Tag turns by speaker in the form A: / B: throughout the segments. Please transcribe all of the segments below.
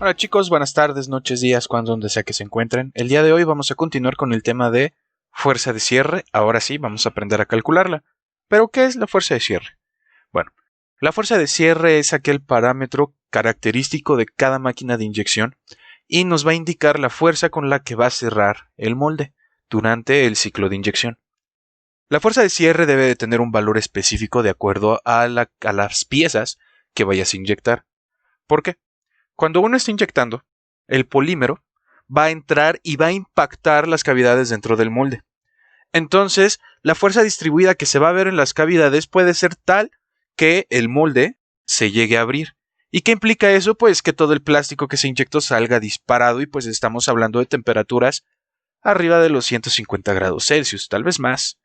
A: Hola chicos, buenas tardes, noches, días, cuando donde sea que se encuentren. El día de hoy vamos a continuar con el tema de fuerza de cierre. Ahora sí, vamos a aprender a calcularla. ¿Pero qué es la fuerza de cierre? Bueno, la fuerza de cierre es aquel parámetro característico de cada máquina de inyección y nos va a indicar la fuerza con la que va a cerrar el molde durante el ciclo de inyección. La fuerza de cierre debe de tener un valor específico de acuerdo a las piezas que vayas a inyectar. ¿Por qué? Cuando uno está inyectando, el polímero va a entrar y va a impactar las cavidades dentro del molde. Entonces, la fuerza distribuida que se va a ver en las cavidades puede ser tal que el molde se llegue a abrir. ¿Y qué implica eso? Pues que todo el plástico que se inyectó salga disparado y pues estamos hablando de temperaturas arriba de los 150 grados Celsius, tal vez más.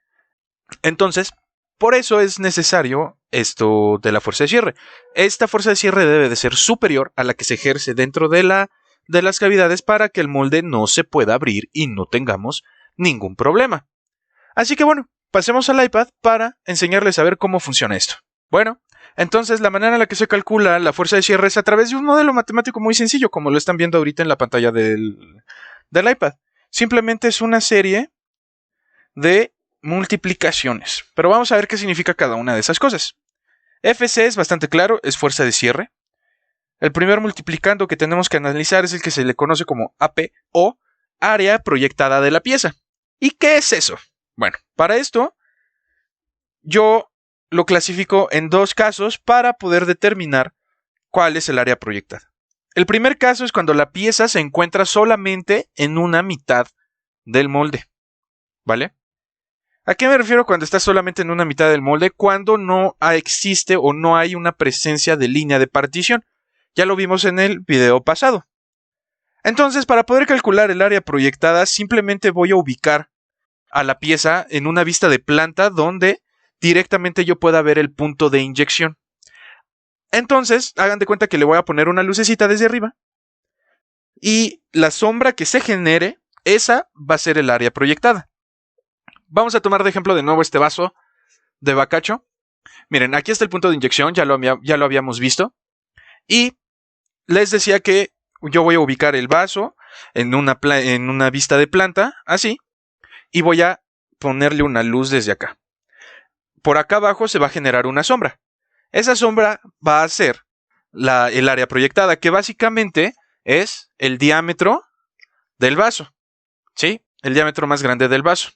A: Entonces, por eso es necesario esto de la fuerza de cierre. Esta fuerza de cierre debe de ser superior a la que se ejerce dentro de las cavidades para que el molde no se pueda abrir y no tengamos ningún problema. Así que bueno, pasemos al iPad para enseñarles a ver cómo funciona esto. Bueno, entonces la manera en la que se calcula la fuerza de cierre es a través de un modelo matemático muy sencillo, como lo están viendo ahorita en la pantalla del iPad. Simplemente es una serie de multiplicaciones. Pero vamos a ver qué significa cada una de esas cosas. FC es bastante claro, es fuerza de cierre. El primer multiplicando que tenemos que analizar es el que se le conoce como AP o área proyectada de la pieza. ¿Y qué es eso? Bueno, para esto yo lo clasifico en dos casos para poder determinar cuál es el área proyectada. El primer caso es cuando la pieza se encuentra solamente en una mitad del molde. ¿Vale? ¿A qué me refiero cuando está solamente en una mitad del molde? Cuando no existe o no hay una presencia de línea de partición. Ya lo vimos en el video pasado. Entonces, para poder calcular el área proyectada, simplemente voy a ubicar a la pieza en una vista de planta donde directamente yo pueda ver el punto de inyección. Entonces, hagan de cuenta que le voy a poner una lucecita desde arriba y la sombra que se genere, esa va a ser el área proyectada. Vamos a tomar de ejemplo de nuevo este vaso de bacacho. Miren, aquí está el punto de inyección, ya lo habíamos visto. Y les decía que yo voy a ubicar el vaso en una vista de planta, así. Y voy a ponerle una luz desde acá. Por acá abajo se va a generar una sombra. Esa sombra va a ser el área proyectada, que básicamente es el diámetro del vaso. ¿Sí? El diámetro más grande del vaso.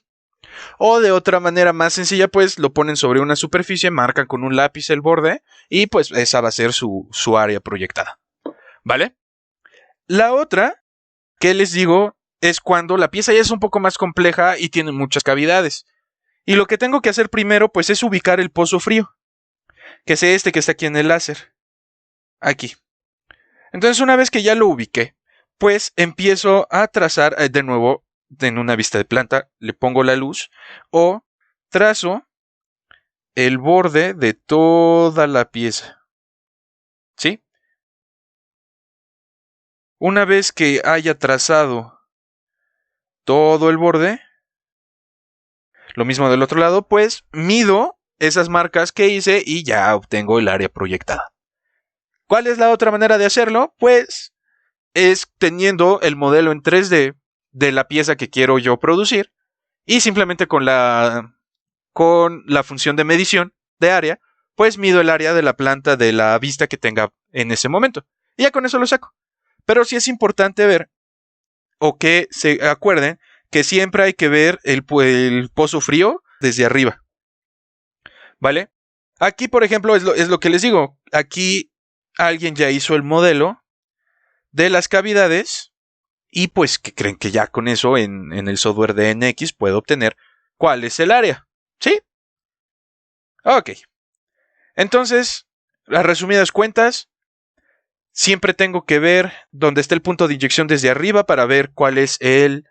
A: O de otra manera más sencilla, pues lo ponen sobre una superficie, marcan con un lápiz el borde y pues esa va a ser su área proyectada. ¿Vale? La otra que les digo es cuando la pieza ya es un poco más compleja y tiene muchas cavidades. Y lo que tengo que hacer primero pues es ubicar el pozo frío, que es este que está aquí en el láser. Aquí. Entonces una vez que ya lo ubiqué, pues empiezo a trazar de nuevo en una vista de planta, le pongo la luz o trazo el borde de toda la pieza. ¿Sí? Una vez que haya trazado todo el borde, lo mismo del otro lado, pues mido esas marcas que hice y ya obtengo el área proyectada. ¿Cuál es la otra manera de hacerlo? Pues es teniendo el modelo en 3D de la pieza que quiero yo producir y simplemente con la función de medición de área, pues mido el área de la planta de la vista que tenga en ese momento. Y ya con eso lo saco. Pero sí es importante ver, o que se acuerden, que siempre hay que ver el pozo frío desde arriba. ¿Vale? Aquí, por ejemplo, es lo que les digo. Aquí alguien ya hizo el modelo de las cavidades y pues que creen que ya con eso en el software de NX puedo obtener cuál es el área. ¿Sí? Ok. Entonces, a resumidas cuentas, siempre tengo que ver dónde está el punto de inyección desde arriba para ver cuál es el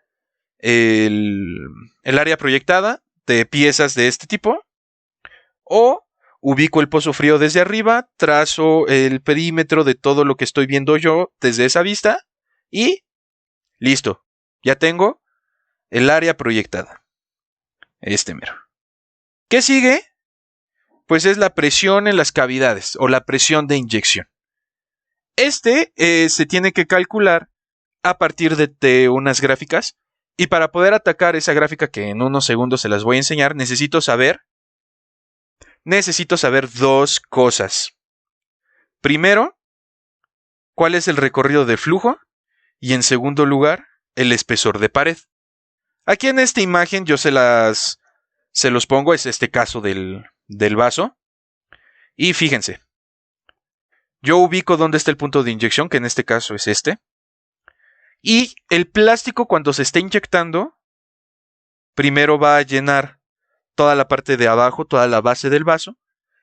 A: área proyectada de piezas de este tipo. O ubico el pozo frío desde arriba, trazo el perímetro de todo lo que estoy viendo yo desde esa vista y listo. Ya tengo el área proyectada. Este mero. ¿Qué sigue? Pues es la presión en las cavidades o la presión de inyección. Se tiene que calcular a partir de unas gráficas, y para poder atacar esa gráfica que en unos segundos se las voy a enseñar, necesito saber dos cosas. Primero, cuál es el recorrido de flujo, y en segundo lugar, el espesor de pared. Aquí en esta imagen yo se los pongo, es este caso del vaso, y fíjense, yo ubico dónde está el punto de inyección, que en este caso es este. Y el plástico, cuando se está inyectando, primero va a llenar toda la parte de abajo, toda la base del vaso.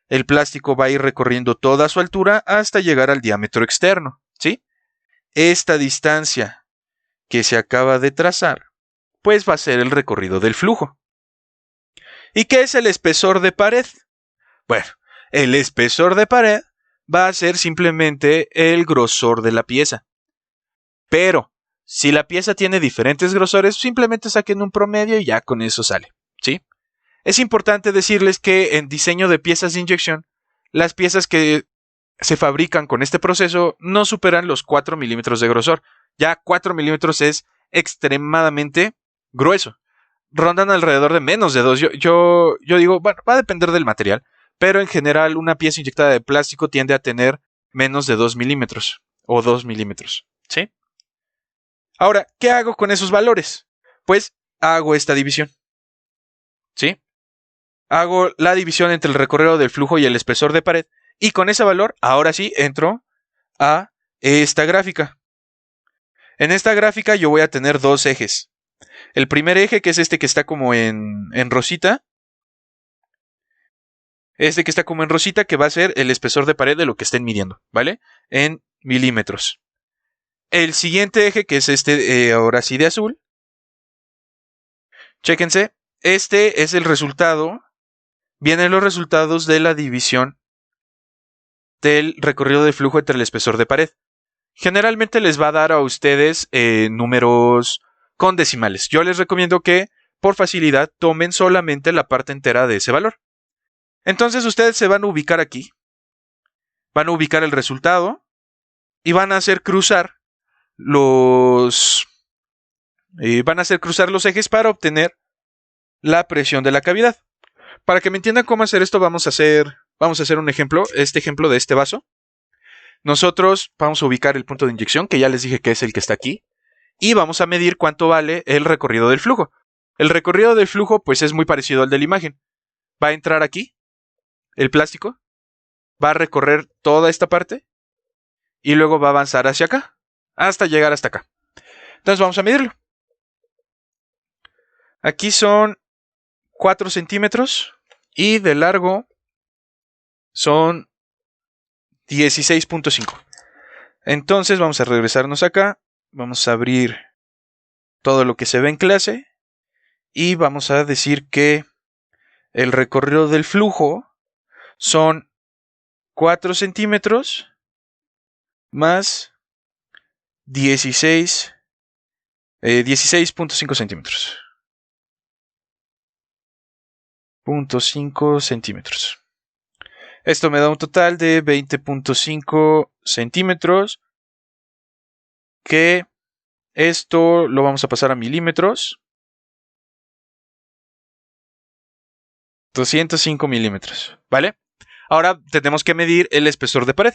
A: El plástico va a ir recorriendo toda su altura hasta llegar al diámetro externo, ¿sí? Esta distancia que se acaba de trazar, pues va a ser el recorrido del flujo. ¿Y qué es el espesor de pared? Bueno, el espesor de pared va a ser simplemente el grosor de la pieza. Pero si la pieza tiene diferentes grosores, simplemente saquen un promedio y ya con eso sale, ¿sí? Es importante decirles que en diseño de piezas de inyección, las piezas que se fabrican con este proceso no superan los 4 milímetros de grosor. Ya 4 milímetros es extremadamente grueso. Rondan alrededor de menos de 2. Yo digo, bueno, va a depender del material, pero en general una pieza inyectada de plástico tiende a tener menos de 2 milímetros o 2 milímetros, ¿sí? Ahora, ¿qué hago con esos valores? Pues hago esta división, ¿sí? Hago la división entre el recorrido del flujo y el espesor de pared, y con ese valor, ahora sí, entro a esta gráfica. En esta gráfica yo voy a tener dos ejes. El primer eje, que es este que está como en rosita, que va a ser el espesor de pared de lo que estén midiendo, ¿vale? En milímetros. El siguiente eje, que es este, ahora sí de azul, chéquense, este es el resultado, vienen los resultados de la división del recorrido de flujo entre el espesor de pared. Generalmente les va a dar a ustedes números con decimales. Yo les recomiendo que, por facilidad, tomen solamente la parte entera de ese valor. Entonces ustedes se van a ubicar aquí, van a ubicar el resultado y van a hacer cruzar los ejes para obtener la presión de la cavidad. Para que me entiendan cómo hacer esto, vamos a hacer un ejemplo, este ejemplo de este vaso. Nosotros vamos a ubicar el punto de inyección, que ya les dije que es el que está aquí, y vamos a medir cuánto vale el recorrido del flujo. El recorrido del flujo pues es muy parecido al de la imagen. Va a entrar aquí el plástico, va a recorrer toda esta parte y luego va a avanzar hacia acá hasta llegar hasta acá. Entonces vamos a medirlo. Aquí son 4 centímetros y de largo son 16.5. Entonces vamos a regresarnos acá, vamos a abrir todo lo que se ve en clase y vamos a decir que el recorrido del flujo son 4 centímetros más 16.5 centímetros. 0.5 centímetros. Esto me da un total de 20.5 centímetros, que esto lo vamos a pasar a milímetros. 205 milímetros, ¿vale? Ahora tenemos que medir el espesor de pared.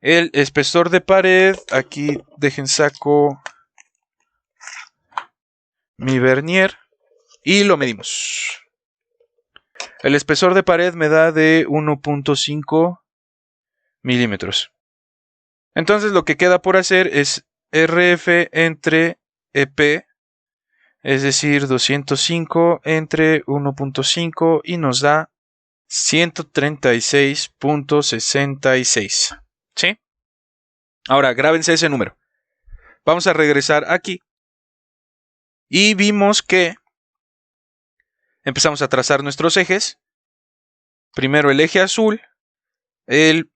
A: El espesor de pared, aquí dejen saco mi vernier y lo medimos. El espesor de pared me da de 1.5 milímetros. Entonces lo que queda por hacer es RF entre EP, es decir, 205 entre 1.5 y nos da 136.66. ¿Sí? Ahora, grábense ese número. Vamos a regresar aquí. Y vimos que empezamos a trazar nuestros ejes. Primero el eje azul. El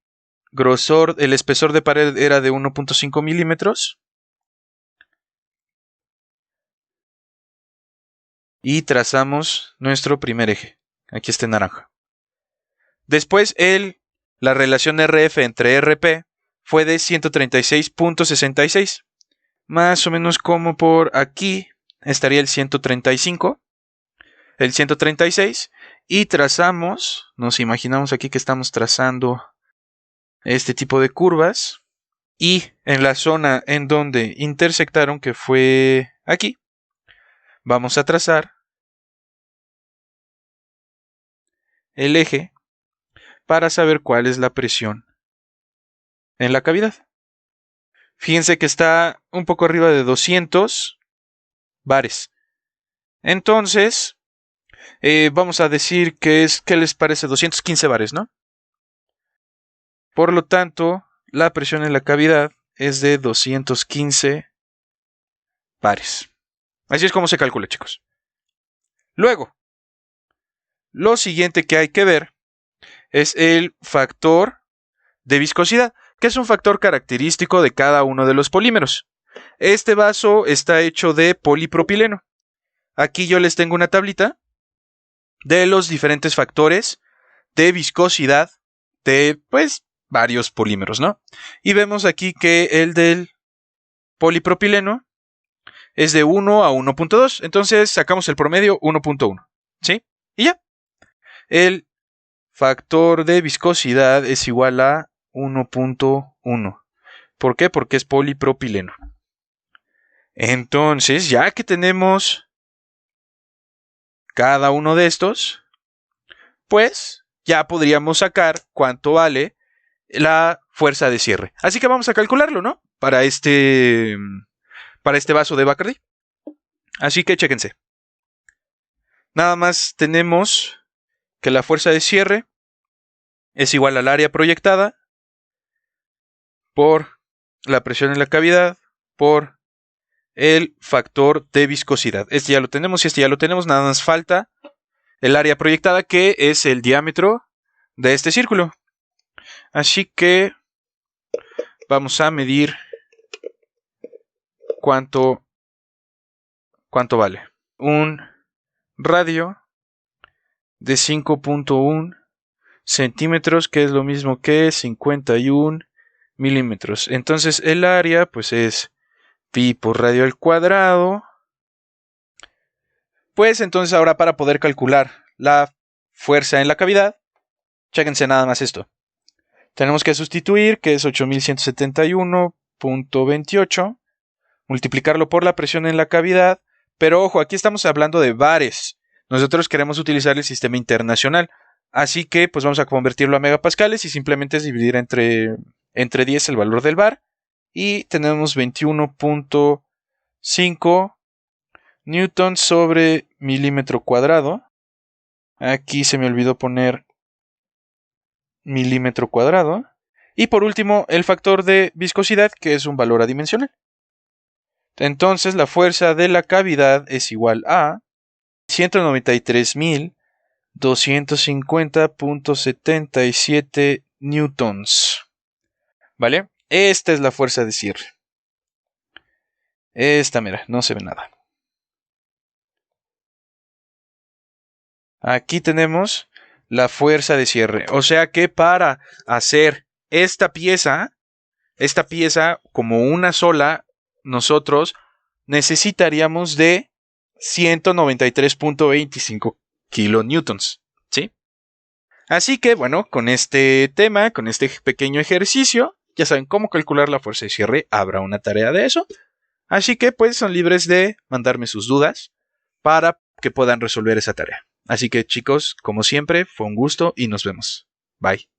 A: grosor, el espesor de pared era de 1.5 milímetros. y trazamos nuestro primer eje. Aquí está en naranja. Después la relación RF entre RP fue de 136.66. Más o menos como por aquí estaría el 135, el 136. Y trazamos, nos imaginamos aquí que estamos trazando este tipo de curvas. Y en la zona en donde intersectaron, que fue aquí, vamos a trazar el eje para saber cuál es la presión en la cavidad. Fíjense que está un poco arriba de 200 bares. Entonces, vamos a decir que ¿qué les parece? 215 bares, ¿no? Por lo tanto, la presión en la cavidad es de 215 bares. Así es como se calcula, chicos. Luego, lo siguiente que hay que ver es el factor de viscosidad, que es un factor característico de cada uno de los polímeros. Este vaso está hecho de polipropileno. Aquí yo les tengo una tablita de los diferentes factores de viscosidad de, pues, varios polímeros, ¿no? Y vemos aquí que el del polipropileno es de 1 a 1.2. Entonces sacamos el promedio 1.1. ¿Sí? Y ya. El factor de viscosidad es igual a 1.1. ¿Por qué? Porque es polipropileno. Entonces, ya que tenemos cada uno de estos, pues ya podríamos sacar cuánto vale la fuerza de cierre. Así que vamos a calcularlo, ¿no? Para este vaso de Bacardi. Así que chéquense. Nada más tenemos que la fuerza de cierre es igual al área proyectada por la presión en la cavidad por el factor de viscosidad. Este ya lo tenemos y este ya lo tenemos. Nada más falta el área proyectada, que es el diámetro de este círculo. Así que vamos a medir cuánto vale. Un radio de 5.1 centímetros, que es lo mismo que 51 milímetros. Entonces el área pues es pi por radio al cuadrado. Pues entonces ahora, para poder calcular la fuerza en la cavidad, chéquense nada más esto. Tenemos que sustituir, que es 8171.28, multiplicarlo por la presión en la cavidad. Pero ojo, aquí estamos hablando de bares. Nosotros queremos utilizar el sistema internacional. Así que pues vamos a convertirlo a megapascales y simplemente es dividir entre 10 el valor del bar. Y tenemos 21.5 newtons sobre milímetro cuadrado. Aquí se me olvidó poner milímetro cuadrado. Y por último, el factor de viscosidad, que es un valor adimensional. Entonces la fuerza de la cavidad es igual a 193.250.77 newtons. ¿Vale? Esta es la fuerza de cierre. Esta, mira, no se ve nada. Aquí tenemos la fuerza de cierre. O sea que para hacer esta pieza como una sola, nosotros necesitaríamos de 193.25 kilonewtons, ¿sí? Así que, bueno, con este tema, con este pequeño ejercicio, ya saben cómo calcular la fuerza de cierre. Habrá una tarea de eso. Así que, pues, son libres de mandarme sus dudas para que puedan resolver esa tarea. Así que, chicos, como siempre, fue un gusto y nos vemos. Bye.